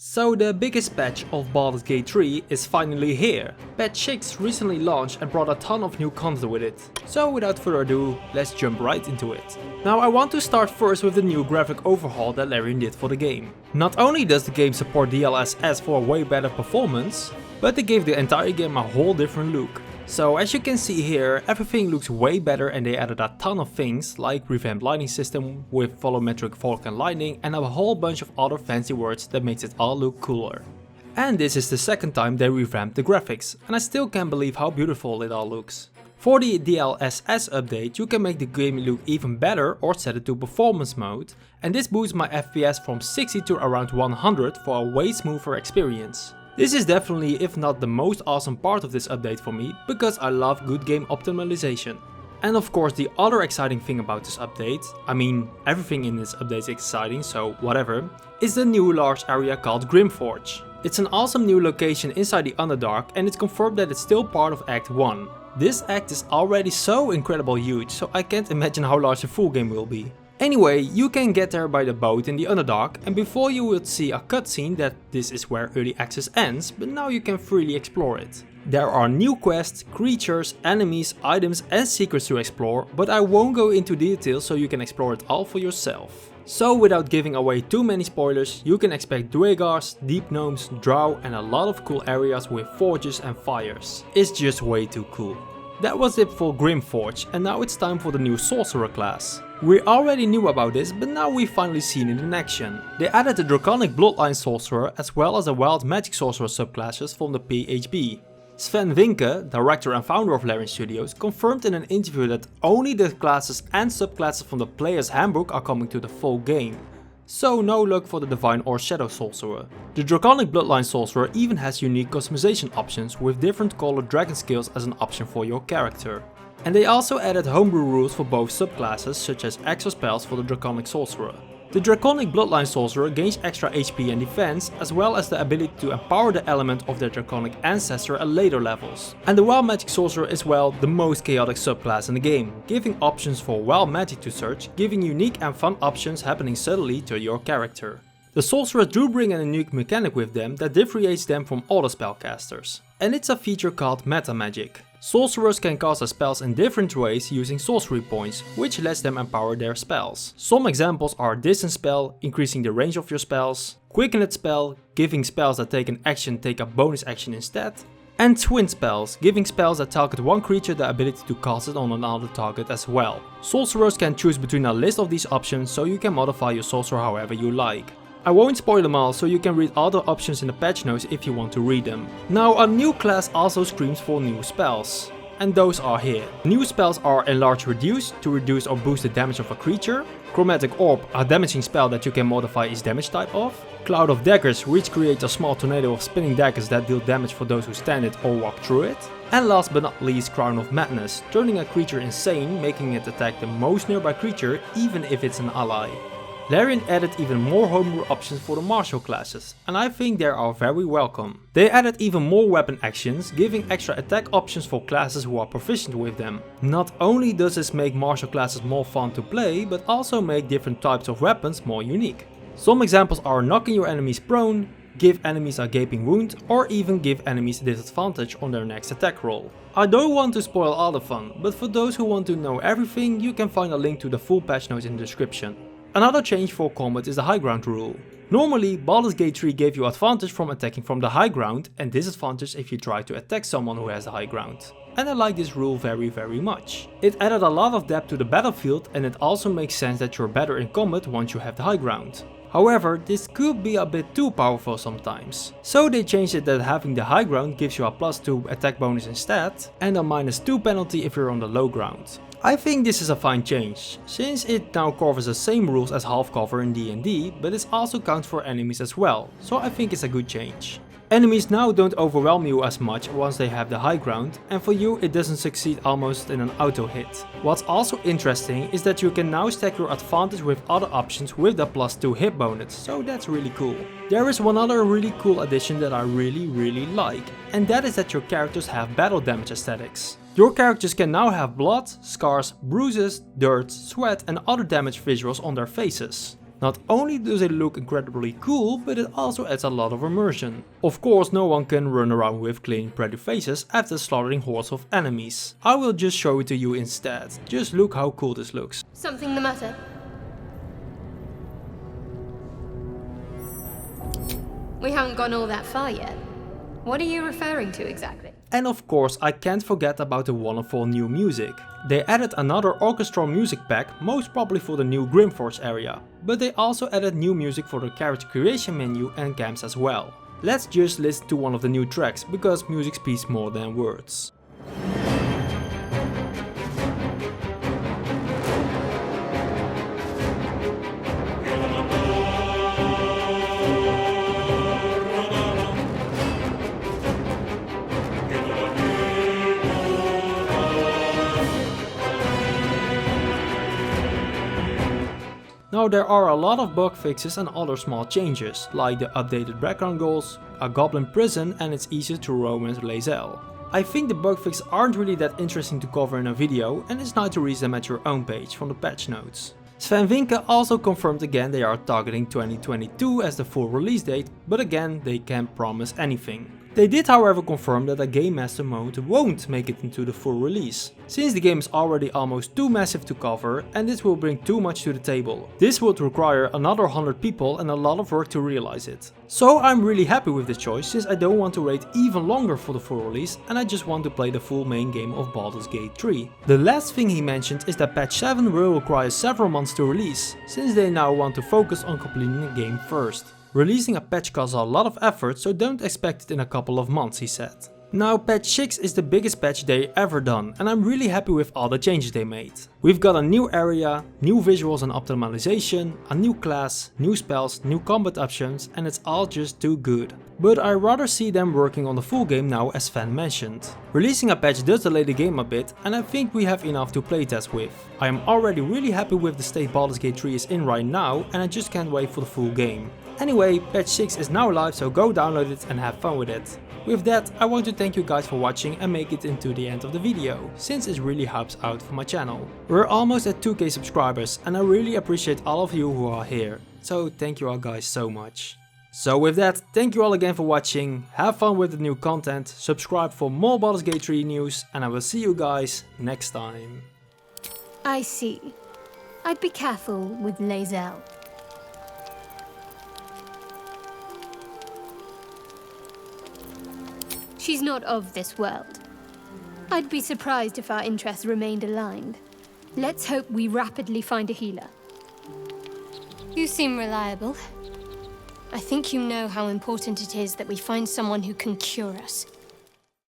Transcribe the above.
So the biggest patch of Baldur's Gate 3 is finally here. Patch 6 recently launched and brought a ton of new content with it. So without further ado, let's jump right into it. Now I want to start first with the new graphic overhaul that Larian did for the game. Not only does the game support DLSS for a way better performance, but they gave the entire game a whole different look. So as you can see here, everything looks way better and they added a ton of things like revamped lighting system with volumetric fog and lighting and a whole bunch of other fancy words that makes it all look cooler. And this is the second time they revamped the graphics, and I still can't believe how beautiful it all looks. For the DLSS update, you can make the game look even better or set it to performance mode, and this boosts my FPS from 60 to around 100 for a way smoother experience. This is definitely, if not the most awesome part of this update for me, because I love good game optimization. And of course the other exciting thing about this update, I mean everything in this update is exciting, so whatever, is the new large area called Grymforge. It's an awesome new location inside the Underdark and it's confirmed that it's still part of Act 1. This act is already so incredibly huge, so I can't imagine how large the full game will be. Anyway, you can get there by the boat in the Underdark, and before you would see a cutscene that this is where early access ends, but now you can freely explore it. There are new quests, creatures, enemies, items and secrets to explore, but I won't go into details so you can explore it all for yourself. So without giving away too many spoilers, you can expect duergars, deep gnomes, drow and a lot of cool areas with forges and fires. It's just way too cool. That was it for Grymforge, and now it's time for the new Sorcerer Class. We already knew about this, but now we've finally seen it in action. They added the draconic bloodline sorcerer as well as the wild magic sorcerer subclasses from the PHB. Swen Vincke, director and founder of Larian Studios, confirmed in an interview that only the classes and subclasses from the player's handbook are coming to the full game. So no luck for the divine or shadow sorcerer. The draconic bloodline sorcerer even has unique customization options with different colored dragon skills as an option for your character. And they also added homebrew rules for both subclasses, such as extra spells for the draconic sorcerer. The draconic bloodline sorcerer gains extra HP and defense, as well as the ability to empower the element of their draconic ancestor at later levels. And the wild magic sorcerer is, well, the most chaotic subclass in the game, giving options for wild magic to search, giving unique and fun options happening subtly to your character. The sorcerers do bring a unique mechanic with them that differentiates them from other spellcasters. And it's a feature called Metamagic. Sorcerers can cast their spells in different ways using sorcery points, which lets them empower their spells. Some examples are distance spell, increasing the range of your spells, quickened spell, giving spells that take an action take a bonus action instead, and twin spells, giving spells that target one creature the ability to cast it on another target as well. Sorcerers can choose between a list of these options, so you can modify your sorcerer however you like. I won't spoil them all, so you can read other options in the patch notes if you want to read them. Now a new class also screams for new spells. And those are here. New spells are Enlarge Reduce, to reduce or boost the damage of a creature. Chromatic Orb, a damaging spell that you can modify its damage type of. Cloud of Daggers, which creates a small tornado of spinning daggers that deal damage for those who stand it or walk through it. And last but not least, Crown of Madness, turning a creature insane, making it attack the most nearby creature even if it's an ally. Larian added even more homebrew options for the martial classes, and I think they are very welcome. They added even more weapon actions, giving extra attack options for classes who are proficient with them. Not only does this make martial classes more fun to play, but also make different types of weapons more unique. Some examples are knocking your enemies prone, give enemies a gaping wound, or even give enemies a disadvantage on their next attack roll. I don't want to spoil all the fun, but for those who want to know everything, you can find a link to the full patch notes in the description. Another change for combat is the high ground rule. Normally, Baldur's Gate 3 gave you advantage from attacking from the high ground and disadvantage if you try to attack someone who has the high ground. And I like this rule very much. It added a lot of depth to the battlefield, and it also makes sense that you're better in combat once you have the high ground. However, this could be a bit too powerful sometimes. So they changed it that having the high ground gives you a +2 attack bonus instead, and a -2 penalty if you're on the low ground. I think this is a fine change, since it now covers the same rules as half cover in D&D, but it also counts for enemies as well, so I think it's a good change. Enemies now don't overwhelm you as much once they have the high ground, and for you it doesn't succeed almost in an auto hit. What's also interesting is that you can now stack your advantage with other options with the +2 hit bonus, so that's really cool. There is one other really cool addition that I really like, and that is that your characters have battle damage aesthetics. Your characters can now have blood, scars, bruises, dirt, sweat and other damage visuals on their faces. Not only does it look incredibly cool, but it also adds a lot of immersion. Of course, no one can run around with clean pretty faces after slaughtering hordes of enemies. I will just show it to you instead. Just look how cool this looks. Something the matter? We haven't gone all that far yet. What are you referring to exactly? And of course, I can't forget about the wonderful new music. They added another orchestral music pack, most probably for the new Grymforge area. But they also added new music for the character creation menu and camps as well. Let's just listen to one of the new tracks, because music speaks more than words. Now there are a lot of bug fixes and other small changes, like the updated background goals, a goblin prison, and it's easier to romance Lae'zel. I think the bug fixes aren't really that interesting to cover in a video, and it's nice to read them at your own page from the patch notes. Swen and Vincke also confirmed again they are targeting 2022 as the full release date, but again they can't promise anything. They did however confirm that a Game Master mode won't make it into the full release, since the game is already almost too massive to cover and this will bring too much to the table. This would require another 100 people and a lot of work to realize it. So I'm really happy with this choice, since I don't want to wait even longer for the full release and I just want to play the full main game of Baldur's Gate 3. The last thing he mentioned is that patch 7 will require several months to release, since they now want to focus on completing the game first. Releasing a patch costs a lot of effort, so don't expect it in a couple of months, he said. Now patch 6 is the biggest patch they ever done and I'm really happy with all the changes they made. We've got a new area, new visuals and optimization, a new class, new spells, new combat options, and it's all just too good. But I rather see them working on the full game now, as Sven mentioned. Releasing a patch does delay the game a bit and I think we have enough to playtest with. I am already really happy with the state Baldur's Gate 3 is in right now and I just can't wait for the full game. Anyway, patch 6 is now live, so go download it and have fun with it. With that, I want to thank you guys for watching and make it into the end of the video, since it really helps out for my channel. We're almost at 2k subscribers and I really appreciate all of you who are here, so thank you all guys so much. So with that, thank you all again for watching, have fun with the new content, subscribe for more Baldur's Gate 3 news, and I will see you guys next time. I see. I'd be careful with Lae'zel. She's not of this world. I'd be surprised if our interests remained aligned. Let's hope we rapidly find a healer. You seem reliable. I think you know how important it is that we find someone who can cure us.